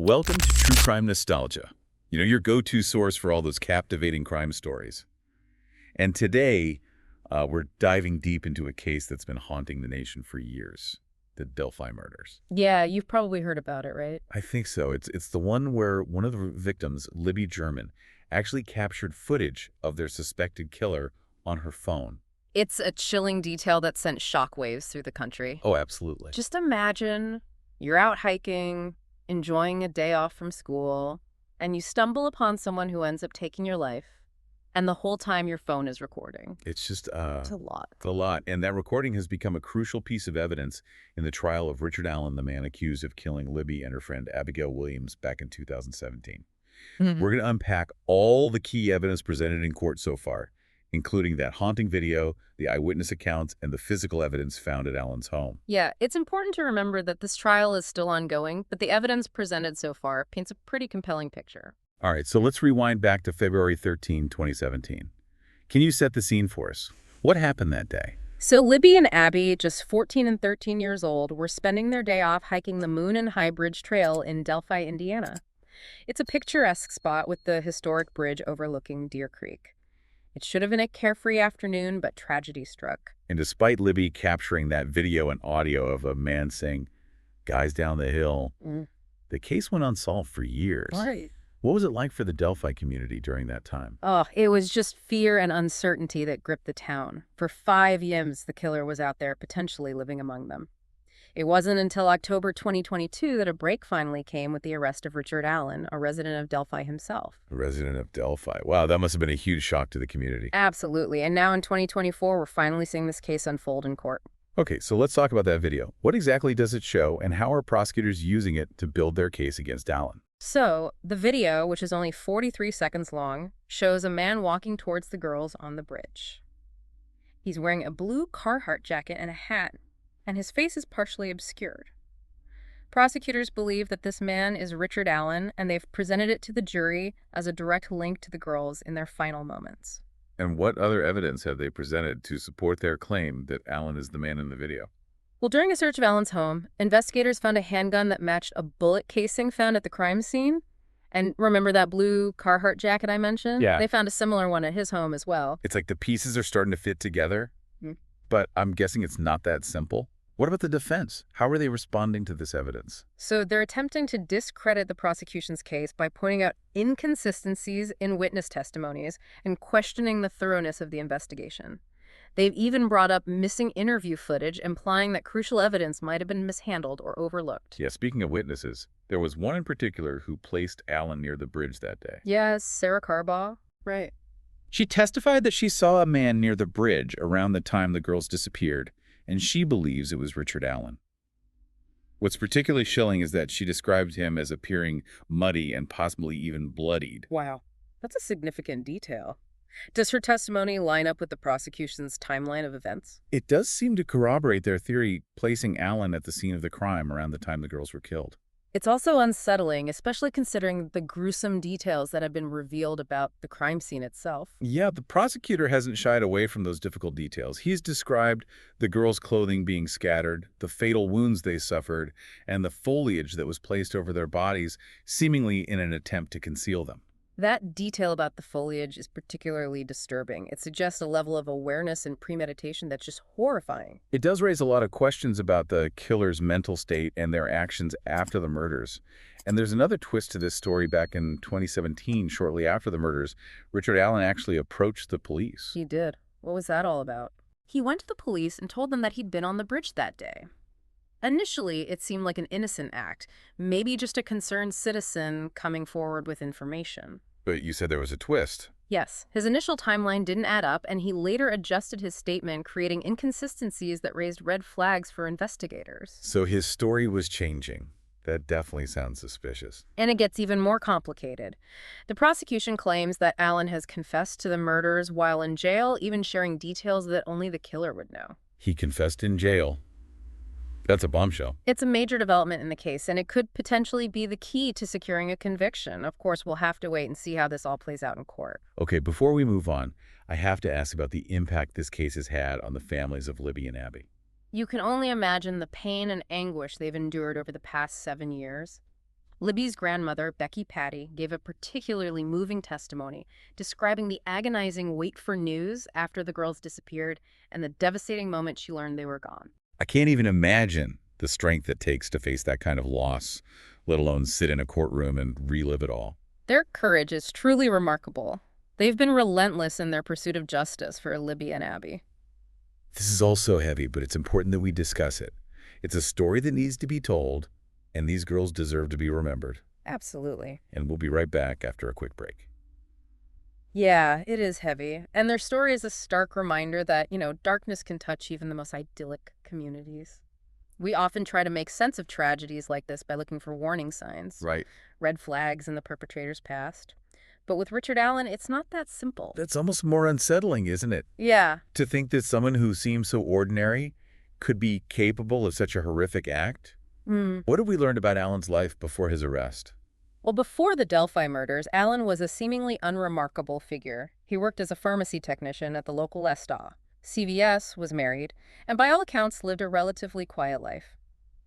Welcome to True Crime Nostalgia. You know, your go-to source for all those captivating crime stories. And today, we're diving deep into a case that's been haunting the nation for years, the Delphi Murders. Yeah, you've probably heard about it, right? I think so. It's the one where one of the victims, Libby German, actually captured footage of their suspected killer on her phone. It's a chilling detail that sent shockwaves through the country. Oh, absolutely. Just imagine you're out hiking, enjoying a day off from school, and you stumble upon someone who ends up taking your life, and the whole time your phone is recording. It's just It's a lot. a lot. And that recording has become a crucial piece of evidence in the trial of Richard Allen, the man accused of killing Libby and her friend Abigail Williams back in 2017. We're going to unpack all the key evidence presented in court so far, including that haunting video, the eyewitness accounts, and the physical evidence found at Allen's home. Yeah, it's important to remember that this trial is still ongoing, but the evidence presented so far paints a pretty compelling picture. All right, so let's rewind back to February 13, 2017. Can you set the scene for us? What happened that day? So Libby and Abby, just 14 and 13 years old, were spending their day off hiking the Moon and High Bridge Trail in Delphi, Indiana. It's a picturesque spot with the historic bridge overlooking Deer Creek. It should have been a carefree afternoon, but tragedy struck. And despite Libby capturing that video and audio of a man saying, "Guys down the hill," the case went unsolved for years. Right. What was it like for the Delphi community during that time? Oh, it was just fear and uncertainty that gripped the town. For 5 years, the killer was out there potentially living among them. It wasn't until October 2022 that a break finally came with the arrest of Richard Allen, a resident of Delphi himself. A resident of Delphi. Wow, that must have been a huge shock to the community. Absolutely. And now in 2024, we're finally seeing this case unfold in court. Okay, so let's talk about that video. What exactly does it show, and how are prosecutors using it to build their case against Allen? So, the video, which is only 43 seconds long, shows a man walking towards the girls on the bridge. He's wearing a blue Carhartt jacket and a hat, and his face is partially obscured. Prosecutors believe that this man is Richard Allen, and they've presented it to the jury as a direct link to the girls in their final moments. And what other evidence have they presented to support their claim that Allen is the man in the video? Well, during a search of Allen's home, investigators found a handgun that matched a bullet casing found at the crime scene. And remember that blue Carhartt jacket I mentioned? Yeah. They found a similar one at his home as well. It's like the pieces are starting to fit together, but I'm guessing it's not that simple. What about the defense? How are they responding to this evidence? So they're attempting to discredit the prosecution's case by pointing out inconsistencies in witness testimonies and questioning the thoroughness of the investigation. They've even brought up missing interview footage, implying that crucial evidence might have been mishandled or overlooked. Yeah, speaking of witnesses, there was one in particular who placed Allen near the bridge that day. Yes, Sarah Carbaugh. Right. She testified that she saw a man near the bridge around the time the girls disappeared, and she believes it was Richard Allen. What's particularly chilling is that she described him as appearing muddy and possibly even bloodied. Wow. That's a significant detail. Does her testimony line up with the prosecution's timeline of events? It does seem to corroborate their theory, placing Allen at the scene of the crime around the time the girls were killed. It's also unsettling, especially considering the gruesome details that have been revealed about the crime scene itself. Yeah, the prosecutor hasn't shied away from those difficult details. He's described the girls' clothing being scattered, the fatal wounds they suffered, and the foliage that was placed over their bodies, seemingly in an attempt to conceal them. That detail about the foliage is particularly disturbing. It suggests a level of awareness and premeditation that's just horrifying. It does raise a lot of questions about the killer's mental state and their actions after the murders. And there's another twist to this story. Back in 2017, shortly after the murders, Richard Allen actually approached the police. He did. What was that all about? He went to the police and told them that he'd been on the bridge that day. Initially, it seemed like an innocent act, maybe just a concerned citizen coming forward with information. But you said there was a twist. Yes, his initial timeline didn't add up, and he later adjusted his statement, creating inconsistencies that raised red flags for investigators. So his story was changing. That definitely sounds suspicious. And it gets even more complicated. The prosecution claims that Allen has confessed to the murders while in jail, even sharing details that only the killer would know. He confessed in jail. That's a bombshell. It's a major development in the case, and it could potentially be the key to securing a conviction. Of course, we'll have to wait and see how this all plays out in court. Okay, before we move on, I have to ask about the impact this case has had on the families of Libby and Abby. You can only imagine the pain and anguish they've endured over the past 7 years. Libby's grandmother, Becky Patty, gave a particularly moving testimony, describing the agonizing wait for news after the girls disappeared and the devastating moment she learned they were gone. I can't even imagine the strength it takes to face that kind of loss, let alone sit in a courtroom and relive it all. Their courage is truly remarkable. They've been relentless in their pursuit of justice for Libby and Abby. This is all so heavy, but it's important that we discuss it. It's a story that needs to be told, and these girls deserve to be remembered. Absolutely. And we'll be right back after a quick break. Yeah, it is heavy. And their story is a stark reminder that, darkness can touch even the most idyllic communities. We often try to make sense of tragedies like this by looking for warning signs, Right. red flags in the perpetrator's past. But with Richard Allen, it's not that simple. That's almost more unsettling, isn't it? Yeah. To think that someone who seems so ordinary could be capable of such a horrific act? What have we learned about Allen's life before his arrest? Well, before the Delphi murders, Allen was a seemingly unremarkable figure. He worked as a pharmacy technician at the local Estah. CVS, was married, and by all accounts lived a relatively quiet life.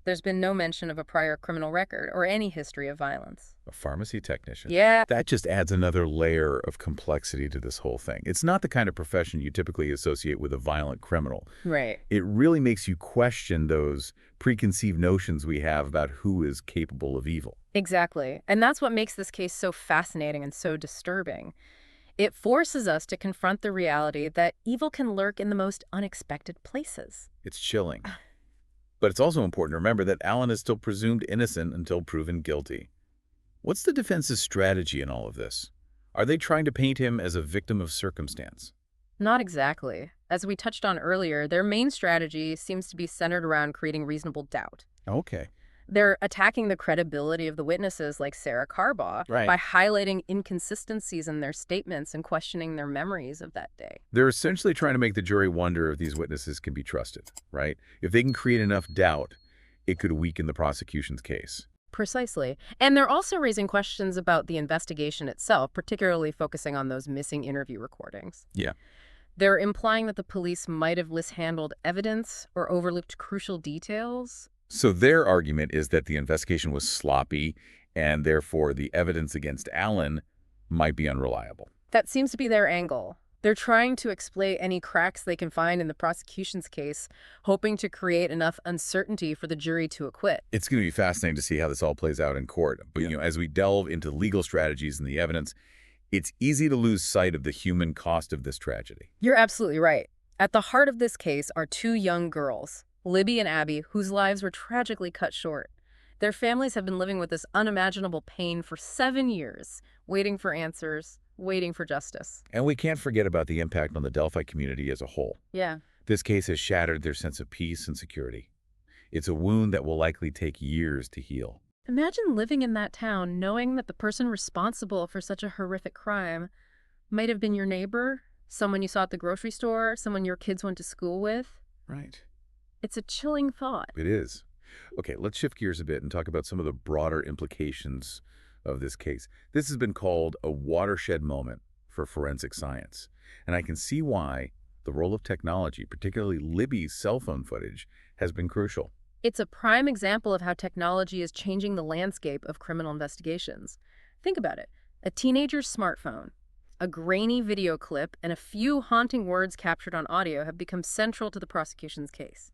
There's been no mention of a prior criminal record or any history of violence. A pharmacy technician? Yeah. That just adds another layer of complexity to this whole thing. It's not the kind of profession you typically associate with a violent criminal. Right. It really makes you question those preconceived notions we have about who is capable of evil. Exactly. And that's what makes this case so fascinating and so disturbing. It forces us to confront the reality that evil can lurk in the most unexpected places. It's chilling. But it's also important to remember that Allen is still presumed innocent until proven guilty. What's the defense's strategy in all of this? Are they trying to paint him as a victim of circumstance? Not exactly. As we touched on earlier, their main strategy seems to be centered around creating reasonable doubt. Okay. They're attacking the credibility of the witnesses like Sarah Carbaugh by highlighting inconsistencies in their statements and questioning their memories of that day. They're essentially trying to make the jury wonder if these witnesses can be trusted, right? If they can create enough doubt, it could weaken the prosecution's case. Precisely. And they're also raising questions about the investigation itself, particularly focusing on those missing interview recordings. Yeah. They're implying that the police might have mishandled evidence or overlooked crucial details. So their argument is that the investigation was sloppy, and therefore the evidence against Allen might be unreliable. That seems to be their angle. They're trying to exploit any cracks they can find in the prosecution's case, hoping to create enough uncertainty for the jury to acquit. It's going to be fascinating to see how this all plays out in court. But, as we delve into legal strategies and the evidence, it's easy to lose sight of the human cost of this tragedy. You're absolutely right. At the heart of this case are two young girls, Libby and Abby, whose lives were tragically cut short. Their families have been living with this unimaginable pain for 7 years, waiting for answers, waiting for justice. And we can't forget about the impact on the Delphi community as a whole. Yeah. This case has shattered their sense of peace and security. It's a wound that will likely take years to heal. Imagine living in that town knowing that the person responsible for such a horrific crime might have been your neighbor, someone you saw at the grocery store, someone your kids went to school with. Right. It's a chilling thought. It is. Okay, let's shift gears a bit and talk about some of the broader implications of this case. This has been called a watershed moment for forensic science, and I can see why the role of technology, particularly Libby's cell phone footage, has been crucial. It's a prime example of how technology is changing the landscape of criminal investigations. Think about it. A teenager's smartphone, a grainy video clip, and a few haunting words captured on audio have become central to the prosecution's case.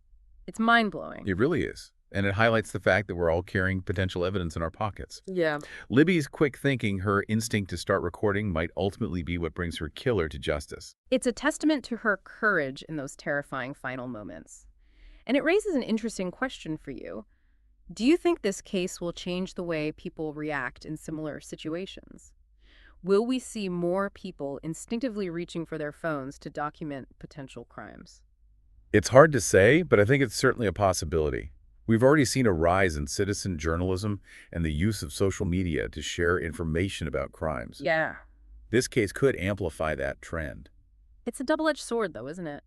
It's mind-blowing. It really is. And it highlights the fact that we're all carrying potential evidence in our pockets. Yeah. Libby's quick thinking, her instinct to start recording, might ultimately be what brings her killer to justice. It's a testament to her courage in those terrifying final moments. And it raises an interesting question for you. Do you think this case will change the way people react in similar situations? Will we see more people instinctively reaching for their phones to document potential crimes? It's hard to say, but I think it's certainly a possibility. We've already seen a rise in citizen journalism and the use of social media to share information about crimes. Yeah. This case could amplify that trend. It's a double-edged sword, though, isn't it?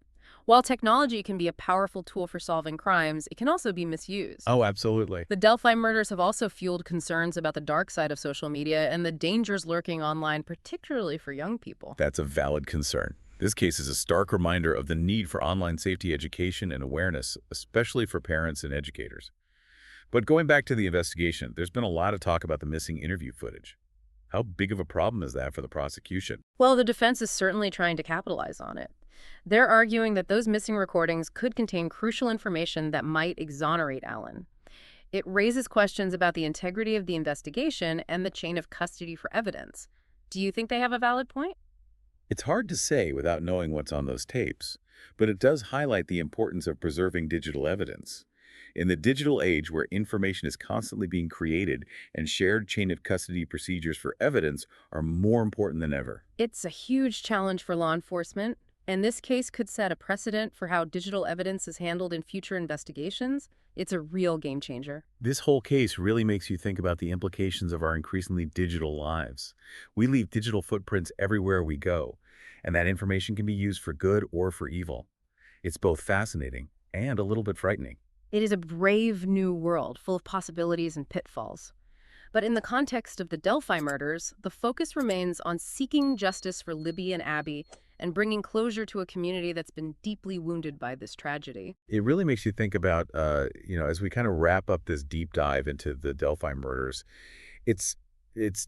While technology can be a powerful tool for solving crimes, it can also be misused. Oh, absolutely. The Delphi murders have also fueled concerns about the dark side of social media and the dangers lurking online, particularly for young people. That's a valid concern. This case is a stark reminder of the need for online safety education and awareness, especially for parents and educators. But going back to the investigation, there's been a lot of talk about the missing interview footage. How big of a problem is that for the prosecution? Well, the defense is certainly trying to capitalize on it. They're arguing that those missing recordings could contain crucial information that might exonerate Allen. It raises questions about the integrity of the investigation and the chain of custody for evidence. Do you think they have a valid point? It's hard to say without knowing what's on those tapes, but it does highlight the importance of preserving digital evidence. In the digital age where information is constantly being created and shared chain of custody procedures for evidence are more important than ever. It's a huge challenge for law enforcement, and this case could set a precedent for how digital evidence is handled in future investigations. It's a real game changer. This whole case really makes you think about the implications of our increasingly digital lives. We leave digital footprints everywhere we go, and that information can be used for good or for evil. It's both fascinating and a little bit frightening. It is a brave new world full of possibilities and pitfalls. But in the context of the Delphi murders, the focus remains on seeking justice for Libby and Abby and bringing closure to a community that's been deeply wounded by this tragedy. It really makes you think about, as we kind of wrap up this deep dive into the Delphi murders, it's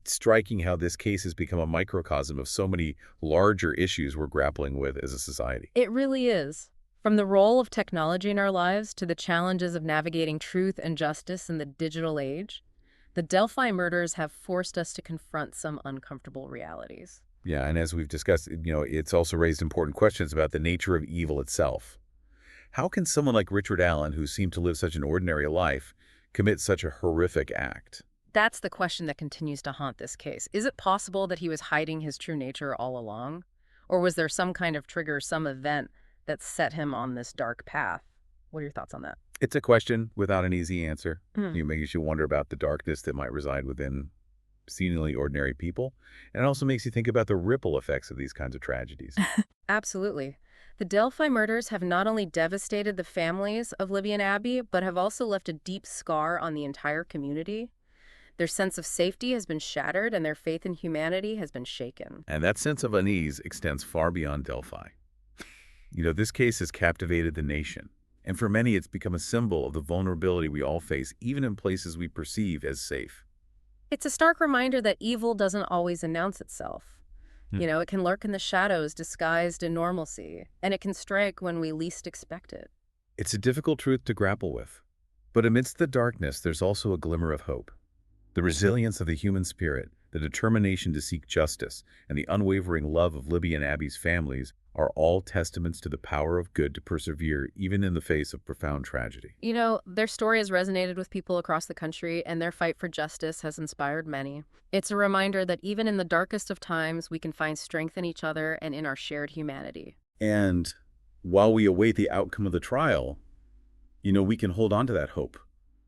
striking how this case has become a microcosm of so many larger issues we're grappling with as a society. It really is. From the role of technology in our lives to the challenges of navigating truth and justice in the digital age, the Delphi murders have forced us to confront some uncomfortable realities. Yeah, and as we've discussed, it's also raised important questions about the nature of evil itself. How can someone like Richard Allen, who seemed to live such an ordinary life, commit such a horrific act? That's the question that continues to haunt this case. Is it possible that he was hiding his true nature all along? Or was there some kind of trigger, some event that set him on this dark path? What are your thoughts on that? It's a question without an easy answer. Mm. It makes you wonder about the darkness that might reside within seemingly ordinary people. And it also makes you think about the ripple effects of these kinds of tragedies. Absolutely. The Delphi murders have not only devastated the families of Libby and Abby, but have also left a deep scar on the entire community. Their sense of safety has been shattered and their faith in humanity has been shaken. And that sense of unease extends far beyond Delphi. This case has captivated the nation. And for many, it's become a symbol of the vulnerability we all face, even in places we perceive as safe. It's a stark reminder that evil doesn't always announce itself. It can lurk in the shadows disguised in normalcy, and it can strike when we least expect it. It's a difficult truth to grapple with. But amidst the darkness, there's also a glimmer of hope. The resilience of the human spirit, the determination to seek justice, and the unwavering love of Libby and Abby's families are all testaments to the power of good to persevere even in the face of profound tragedy. Their story has resonated with people across the country, and their fight for justice has inspired many. It's a reminder that even in the darkest of times, we can find strength in each other and in our shared humanity. And while we await the outcome of the trial, we can hold on to that hope,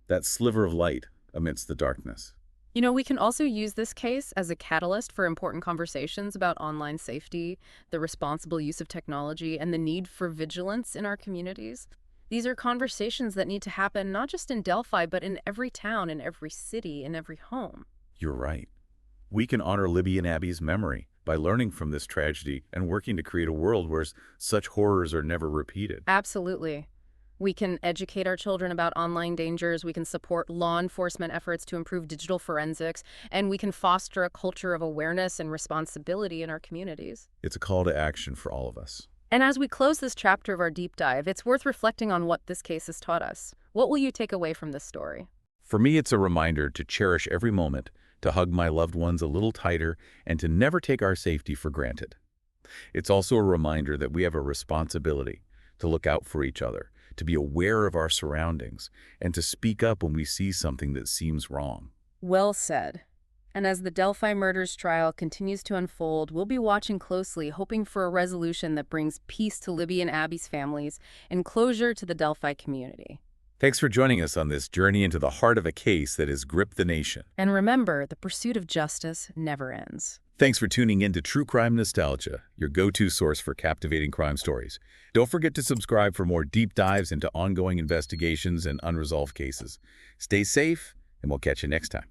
that sliver of light amidst the darkness. We can also use this case as a catalyst for important conversations about online safety, the responsible use of technology, and the need for vigilance in our communities. These are conversations that need to happen not just in Delphi, but in every town, in every city, in every home. You're right. We can honor Libby and Abby's memory by learning from this tragedy and working to create a world where such horrors are never repeated. Absolutely. We can educate our children about online dangers, we can support law enforcement efforts to improve digital forensics, and we can foster a culture of awareness and responsibility in our communities. It's a call to action for all of us. And as we close this chapter of our deep dive, it's worth reflecting on what this case has taught us. What will you take away from this story? For me, it's a reminder to cherish every moment, to hug my loved ones a little tighter, and to never take our safety for granted. It's also a reminder that we have a responsibility to look out for each other, to be aware of our surroundings, and to speak up when we see something that seems wrong. Well said. And as the Delphi murders trial continues to unfold, we'll be watching closely, hoping for a resolution that brings peace to Libby and Abby's families and closure to the Delphi community. Thanks for joining us on this journey into the heart of a case that has gripped the nation. And remember, the pursuit of justice never ends. Thanks for tuning in to True Crime Nostalgia, your go-to source for captivating crime stories. Don't forget to subscribe for more deep dives into ongoing investigations and unresolved cases. Stay safe, and we'll catch you next time.